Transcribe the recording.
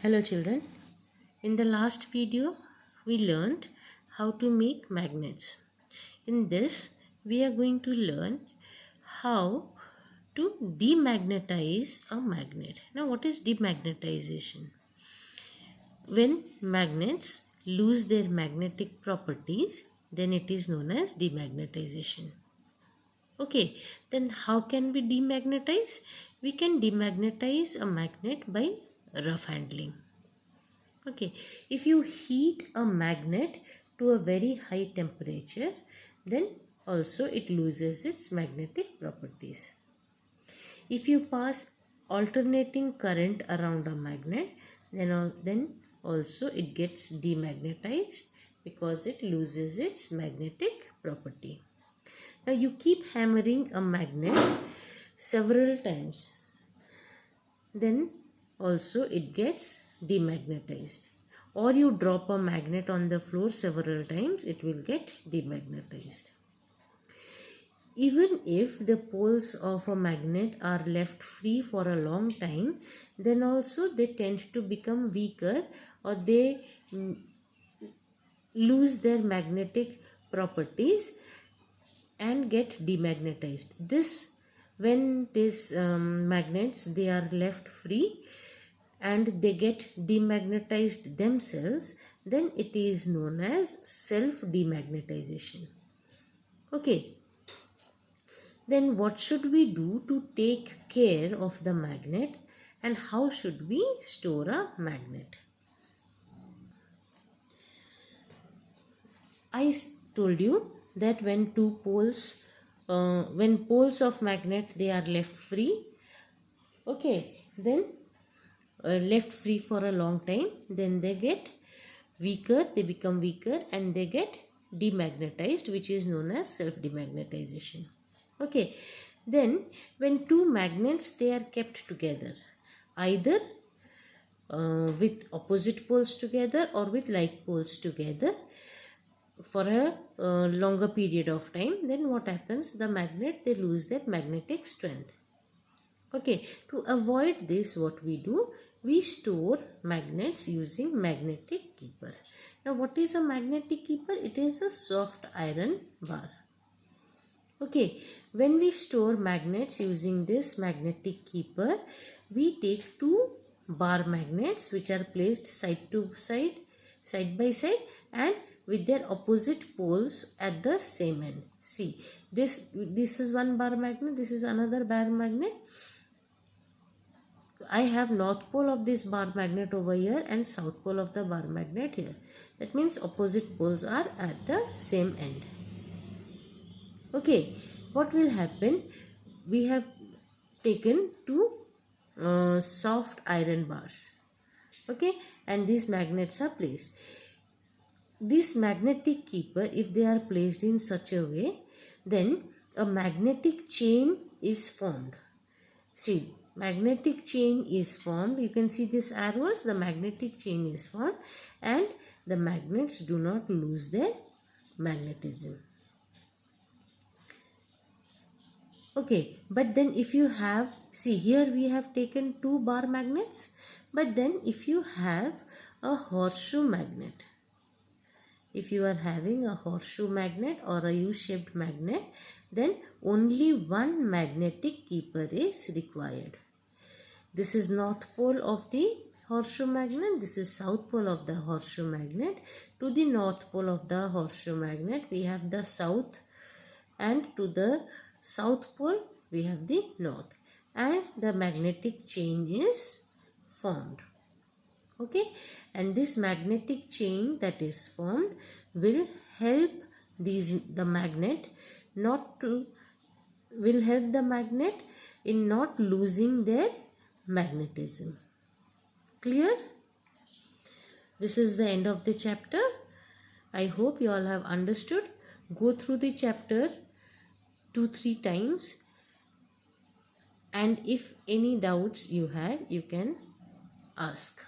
Hello children, in the last video we learned how to make magnets. In this we are going to learn how to demagnetize a magnet. Now what is demagnetization? When magnets lose their magnetic properties, then it is known as demagnetization. Okay, then how can we demagnetize? We can demagnetize a magnet by rough handling. Okay, if you heat a magnet to a very high temperature, then also it loses its magnetic properties. If you pass alternating current around a magnet, then also it gets demagnetized because it loses its magnetic property. Now you keep hammering a magnet several times, then also it gets demagnetized. Or you drop a magnet on the floor several times, it will get demagnetized. Even if the poles of a magnet are left free for a long time, then also they tend to become weaker, or they lose their magnetic properties and get demagnetized. When these magnets, they are left free and they get demagnetized themselves, then it is known as self-demagnetization. Okay. Then what should we do to take care of the magnet, and how should we store a magnet? I told you that when poles of magnet, they are left free, okay, then left free for a long time, then they get weaker, they become weaker and they get demagnetized, which is known as self-demagnetization. Okay, then when two magnets, they are kept together, either with opposite poles together or with like poles together for a longer period of time, then what happens? The magnet, they lose their magnetic strength. Okay, to avoid this, what we do? We store magnets using magnetic keeper. Now what is a magnetic keeper? It is a soft iron bar. Okay, when we store magnets using this magnetic keeper, we take two bar magnets which are placed side by side, and with their opposite poles at the same end. See, this is one bar magnet, this is another bar magnet. I have north pole of this bar magnet over here and south pole of the bar magnet here. That means opposite poles are at the same end. Okay, what will happen? We have taken two soft iron bars. Okay, and these magnets are placed. This magnetic keeper, if they are placed in such a way, then a magnetic chain is formed. See, magnetic chain is formed. You can see these arrows, the magnetic chain is formed, and the magnets do not lose their magnetism. Okay, but then if you have, see here we have taken two bar magnets, but then if you have a horseshoe magnet, if you are having a horseshoe magnet or a U-shaped magnet, then only one magnetic keeper is required. This is north pole of the horseshoe magnet, this is south pole of the horseshoe magnet. To the north pole of the horseshoe magnet, we have the south, and to the south pole we have the north, and the magnetic chain is formed. Okay, and this magnetic chain that is formed will help the magnet in not losing their magnetism. Clear? This is the end of the chapter. I hope you all have understood. Go through the chapter 2-3 times, and if any doubts you have, you can ask.